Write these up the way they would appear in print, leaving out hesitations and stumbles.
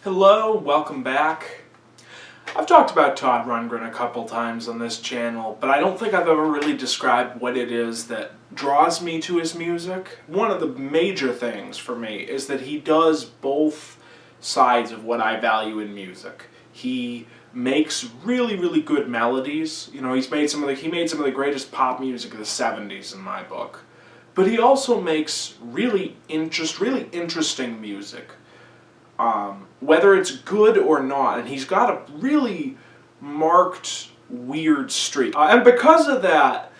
Hello, welcome back. I've talked about Todd Rundgren a couple times on this channel, but I don't think I've ever really described what it is that draws me to his music. One of the major things for me is that he does both sides of what I value in music. He makes really good melodies. You know, he made some of the greatest pop music of the 70s in my book. But he also makes really interesting music. Whether it's good or not, and he's got a really marked weird streak. And because of that,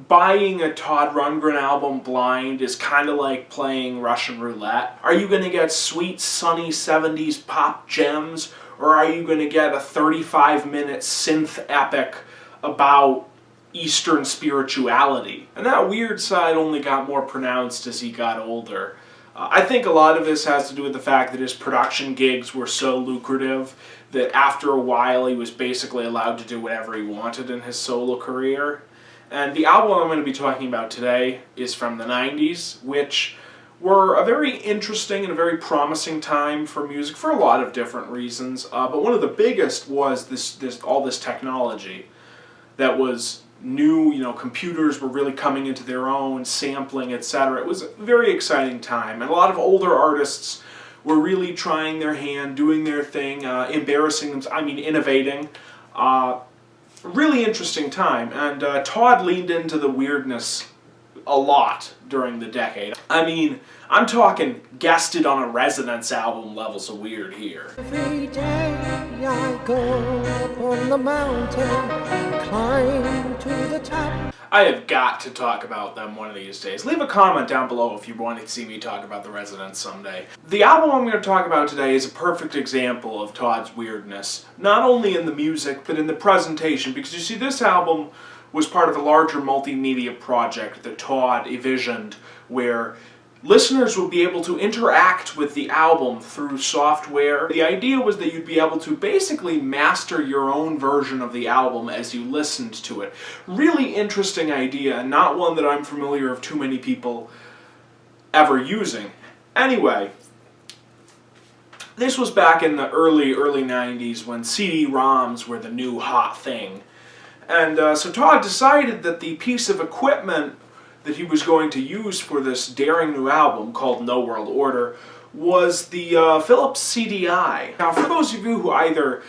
buying a Todd Rundgren album blind is kind of like playing Russian roulette. Are you going to get sweet, sunny 70s pop gems, or are you going to get a 35-minute synth epic about Eastern spirituality? And that weird side only got more pronounced as he got older. I think a lot of this has to do with the fact that his production gigs were so lucrative that after a while he was basically allowed to do whatever he wanted in his solo career. And the album I'm going to be talking about today is from the 90s, which were a very interesting and a very promising time for music for a lot of different reasons. But one of the biggest was all this technology that was new. You know, computers were really coming into their own, sampling, etc. It was a very exciting time, and a lot of older artists were really trying their hand, doing their thing, innovating. Really interesting time, and Todd leaned into the weirdness a lot during the decade. I mean, I'm talking guested on a Residence album levels of weird here. Every day I go up on the mountain, climb to the top. I have got to talk about them one of these days. Leave a comment down below if you want to see me talk about the Residents someday. The album I'm going to talk about today is a perfect example of Todd's weirdness, not only in the music, but in the presentation, because you see, this album was part of a larger multimedia project that Todd envisioned, where listeners would be able to interact with the album through software. The idea was that you'd be able to basically master your own version of the album as you listened to it. Really interesting idea, and not one that I'm familiar of too many people ever using. Anyway, this was back in the early 90s when CD-ROMs were the new hot thing. And so Todd decided that the piece of equipment that he was going to use for this daring new album, called No World Order, was the Philips CDI. Now, for those of you who either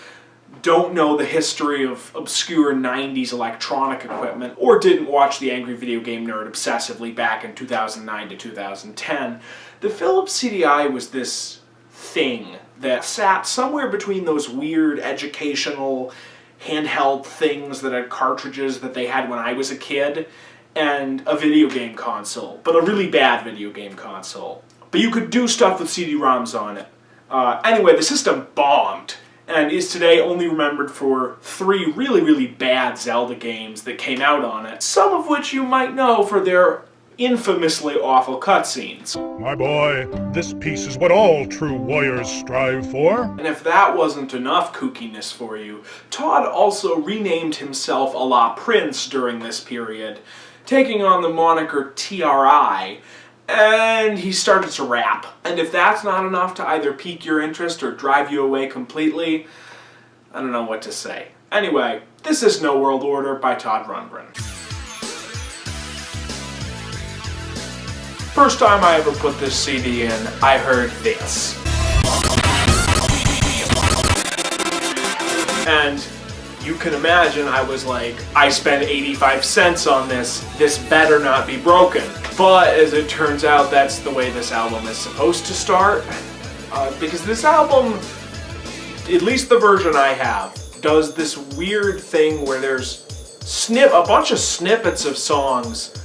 don't know the history of obscure 90s electronic equipment, or didn't watch the Angry Video Game Nerd obsessively back in 2009 to 2010, the Philips CDI was this thing that sat somewhere between those weird educational handheld things that had cartridges that they had when I was a kid, and a video game console, but a really bad video game console. But you could do stuff with CD-ROMs on it. Anyway, the system bombed, and is today only remembered for 3 really bad Zelda games that came out on it, some of which you might know for their infamously awful cutscenes. My boy, this piece is what all true warriors strive for. And if that wasn't enough kookiness for you, Todd also renamed himself a la Prince during this period, taking on the moniker TRI, and he started to rap. And if that's not enough to either pique your interest or drive you away completely, I don't know what to say. Anyway, this is No World Order by Todd Rundgren. First time I ever put this CD in, I heard this. And you can imagine I was like, I spent 85 cents on this better not be broken. But as it turns out, that's the way this album is supposed to start. Because this album, at least the version I have, does this weird thing where there's a bunch of snippets of songs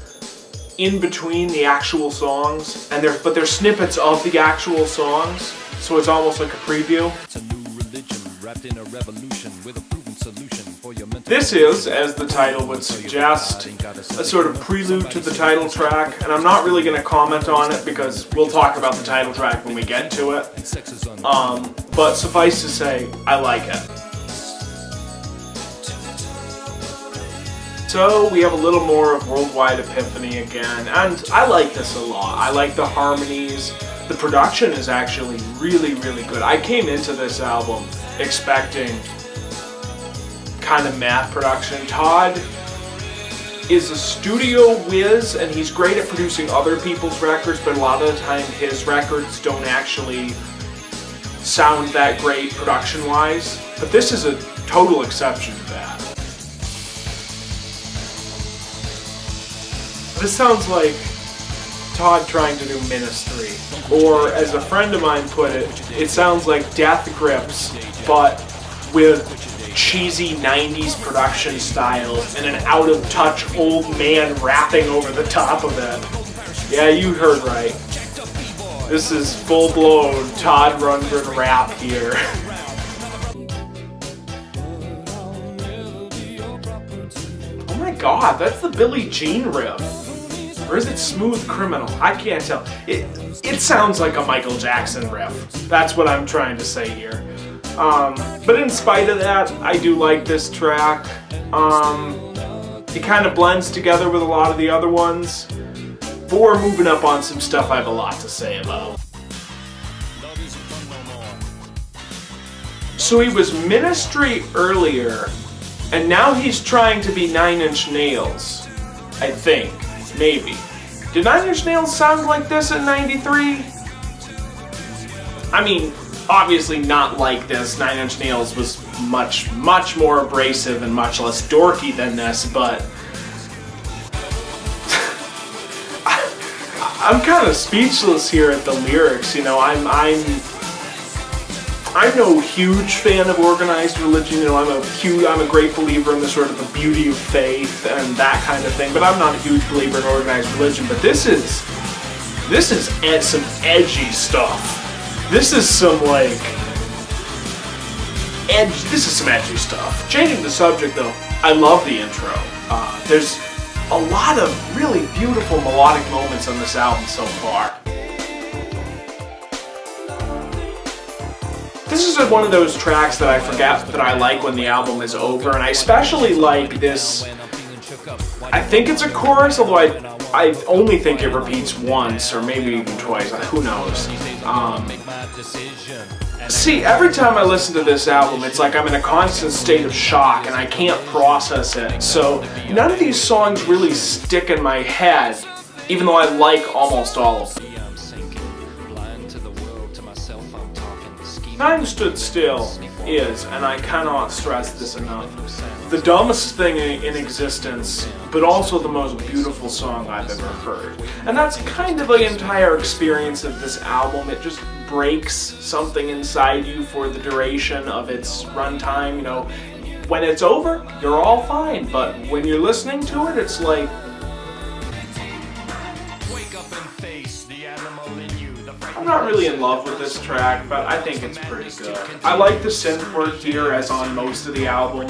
in between the actual songs, but they're snippets of the actual songs, so it's almost like a preview. It's a new religion wrapped in a revolution with a proven solution for your mental. This is, as the title would suggest, a sort of prelude to the title track, and I'm not really going to comment on it because we'll talk about the title track when we get to it. But suffice to say, I like it. So we have a little more of Worldwide Epiphany again, and I like this a lot. I like the harmonies, The production is actually really, really good. I came into this album expecting kind of math production. Todd is a studio whiz, and he's great at producing other people's records, but a lot of the time his records don't actually sound that great production-wise. But this is a total exception to that. This sounds like Todd trying to do Ministry, or as a friend of mine put it, it sounds like Death Grips, but with cheesy 90s production styles and an out-of-touch old man rapping over the top of it. Yeah, you heard right. This is full-blown Todd Rundgren rap here. Oh my god, that's the Billie Jean riff. Or is it Smooth Criminal? I can't tell. It sounds like a Michael Jackson riff. That's what I'm trying to say here. But in spite of that, I do like this track. It kind of blends together with a lot of the other ones. But we're moving up on some stuff I have a lot to say about. So he was Ministry earlier, and now he's trying to be 9 Inch Nails, I think. Maybe. Did 9 Inch Nails sound like this in '93? I mean, obviously not like this. 9 Inch Nails was much, much more abrasive and much less dorky than this, but I'm kind of speechless here at the lyrics. You know, I'm no huge fan of organized religion. You know, I'm a great believer in the sort of the beauty of faith and that kind of thing. But I'm not a huge believer in organized religion. But this is some edgy stuff. This is some edgy stuff. Changing the subject though, I love the intro. There's a lot of really beautiful melodic moments on this album so far. This is one of those tracks that I forget that I like when the album is over, and I especially like this. I think it's a chorus, although I only think it repeats once or maybe even twice. Who knows? See, every time I listen to this album, it's like I'm in a constant state of shock and I can't process it. So none of these songs really stick in my head, even though I like almost all of them. Time Stood Still is, and I cannot stress this enough, the dumbest thing in existence, but also the most beautiful song I've ever heard. And that's kind of the entire experience of this album. It just breaks something inside you for the duration of its runtime. You know, when it's over, you're all fine, but when you're listening to it, it's like, I'm not really in love with this track, but I think it's pretty good. I like the synth work here, as on most of the album.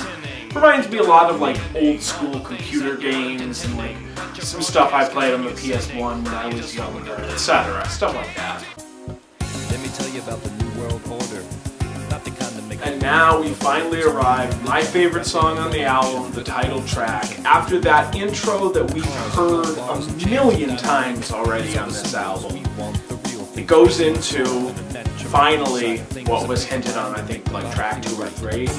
Reminds me a lot of like old school computer games and like some stuff I played on the PS1 when I was younger, etc. Stuff like that. Let me tell you about the New World Order. Not the kind that make. And now we finally arrived. My favorite song on the album, the title track. After that intro that we've heard a million times already on this album. It goes into, finally, what was hinted on, I think, like track 2 or 3.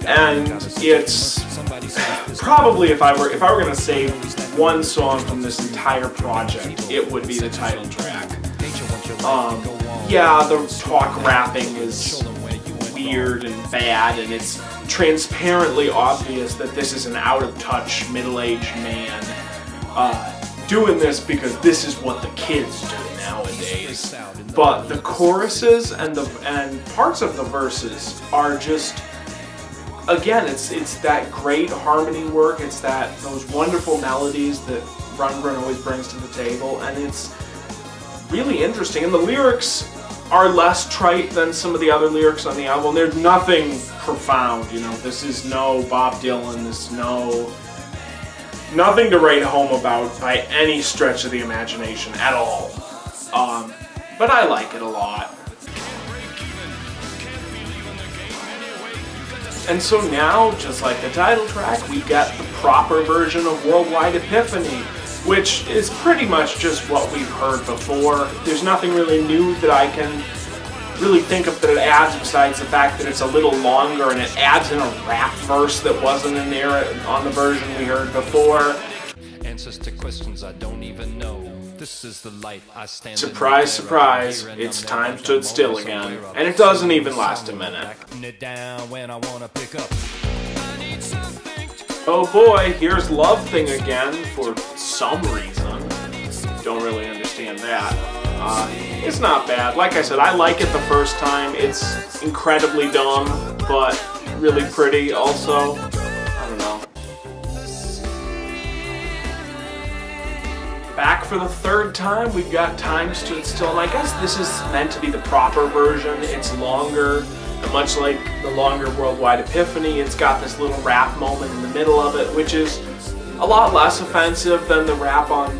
And it's probably, if I were going to save one song from this entire project, it would be the title track. Yeah, the talk rapping is weird and bad, and it's transparently obvious that this is an out-of-touch, middle-aged man doing this because this is what the kids do nowadays. But the choruses and parts of the verses are just, again, it's that great harmony work. It's those wonderful melodies that Rundgren always brings to the table, and it's really interesting. And the lyrics are less trite than some of the other lyrics on the album. There's nothing profound, you know. This is no Bob Dylan. This is nothing to write home about by any stretch of the imagination at all. But I like it a lot. And so now, just like the title track, we get the proper version of Worldwide Epiphany, which is pretty much just what we've heard before. There's nothing really new that I can really think of that it adds besides the fact that it's a little longer and it adds in a rap verse that wasn't in there on the version we heard before. Answers to questions I don't even know. This is the light I stand in. Surprise, surprise, it's time stood still again. And it doesn't even last a minute. Oh boy, here's Love Thing again for some reason. Don't really understand that. It's not bad. Like I said, I like it the first time. It's incredibly dumb, but really pretty also. I don't know. Back for the third time, we've got Time Stood Still, and I guess this is meant to be the proper version. It's longer, and much like the longer Worldwide Epiphany, it's got this little rap moment in the middle of it, which is a lot less offensive than the rap on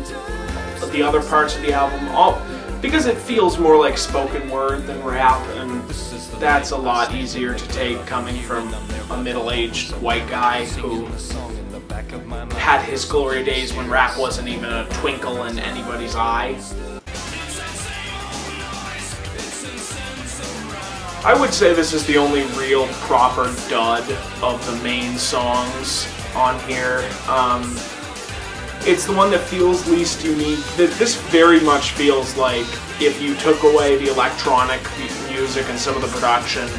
the other parts of the album, because it feels more like spoken word than rap, and that's a lot easier to take coming from a middle-aged white guy who had his glory days when rap wasn't even a twinkle in anybody's eye. I would say this is the only real proper dud of the main songs on here. It's the one that feels least unique. This very much feels like if you took away the electronic music and some of the production,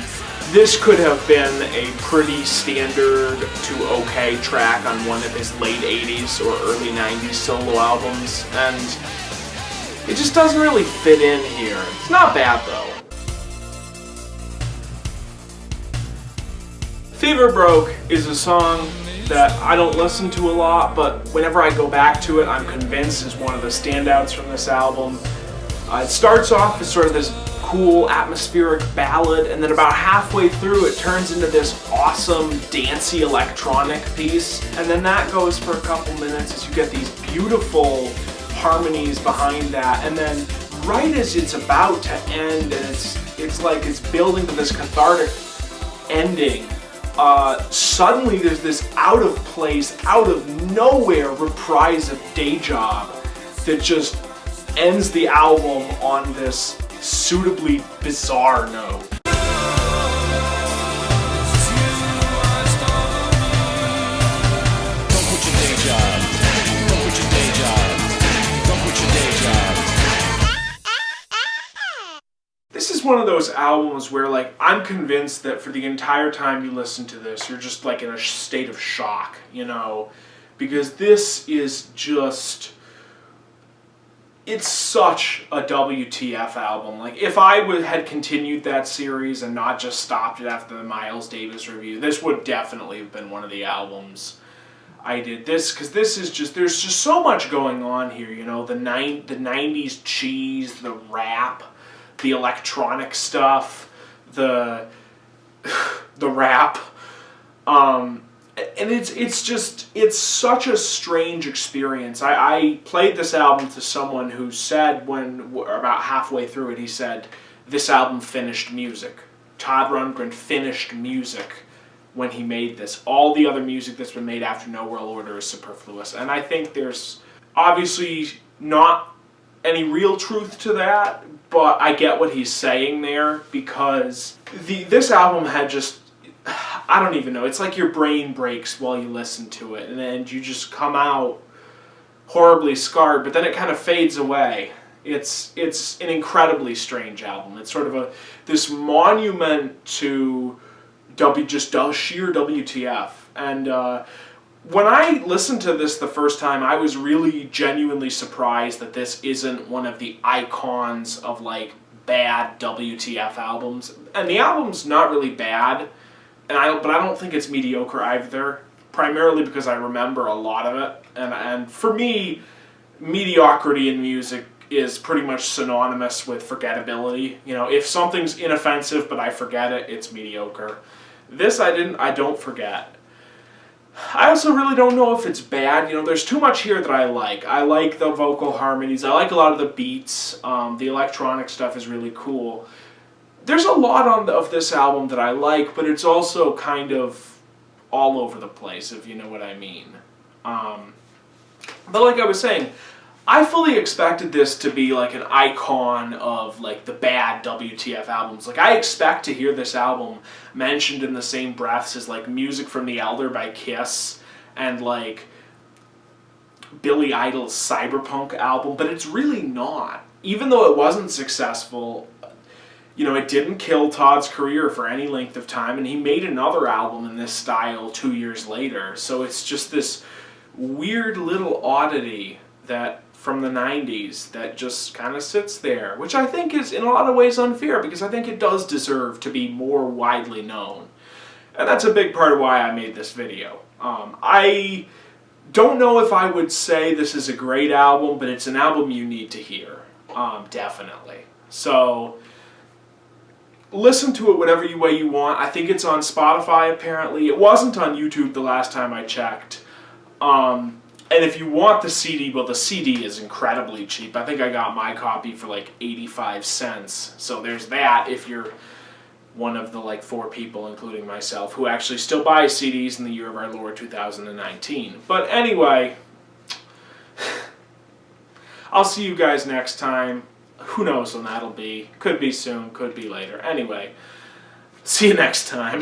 this could have been a pretty standard to okay track on one of his late 80s or early 90s solo albums, and it just doesn't really fit in here. It's not bad though. Fever Broke is a song that I don't listen to a lot, but whenever I go back to it, I'm convinced is one of the standouts from this album. It starts off as sort of this cool atmospheric ballad, and then about halfway through it turns into this awesome dancey electronic piece, and then that goes for a couple minutes as you get these beautiful harmonies behind that, and then right as it's about to end and it's like it's building to this cathartic ending, suddenly there's this out of place, out of nowhere reprise of Day Job that just ends the album on this suitably bizarre note. This is one of those albums where, like, I'm convinced that for the entire time you listen to this, you're just like in a state of shock, you know, because this is just, it's such a WTF album. Like, if I had continued that series and not just stopped it after the Miles Davis review, this would definitely have been one of the albums I did. This, because this is just, there's just so much going on here, you know, the 90s cheese, the rap, the electronic stuff, the rap, and it's such a strange experience. I played this album to someone who said when about halfway through it, he said, this album finished music. Todd Rundgren finished music when he made this. All the other music that's been made after No World Order is superfluous, and I think there's obviously not any real truth to that, but I get what he's saying there, because this album had just, I don't even know, it's like your brain breaks while you listen to it, and then you just come out horribly scarred, but then it kind of fades away. It's an incredibly strange album. It's sort of this monument to just sheer WTF, and when I listened to this the first time, I was really genuinely surprised that this isn't one of the icons of, like, bad WTF albums. And the album's not really bad, but I don't think it's mediocre either, primarily because I remember a lot of it. And for me, mediocrity in music is pretty much synonymous with forgettability. You know, if something's inoffensive but I forget it, it's mediocre. This I don't forget. I also really don't know if it's bad. You know, there's too much here that I like. I like the vocal harmonies. I like a lot of the beats. The electronic stuff is really cool. There's a lot of this album that I like, but it's also kind of all over the place, if you know what I mean. But like I was saying, I fully expected this to be like an icon of like the bad WTF albums. Like I expect to hear this album mentioned in the same breaths as like Music from the Elder by Kiss and like Billy Idol's Cyberpunk album, but it's really not. Even though it wasn't successful, you know, it didn't kill Todd's career for any length of time, and he made another album in this style 2 years later. So it's just this weird little oddity that from the 90s that just kind of sits there, which I think is in a lot of ways unfair because I think it does deserve to be more widely known. And that's a big part of why I made this video. I don't know if I would say this is a great album, but it's an album you need to hear, definitely. So listen to it whatever way you want. I think it's on Spotify apparently. It wasn't on YouTube the last time I checked. And if you want the CD, well, the CD is incredibly cheap. I think I got my copy for like 85 cents. So there's that if you're one of the like 4 people, including myself, who actually still buy CDs in the year of our Lord 2019. But anyway, I'll see you guys next time. Who knows when that'll be. Could be soon, could be later. Anyway, see you next time.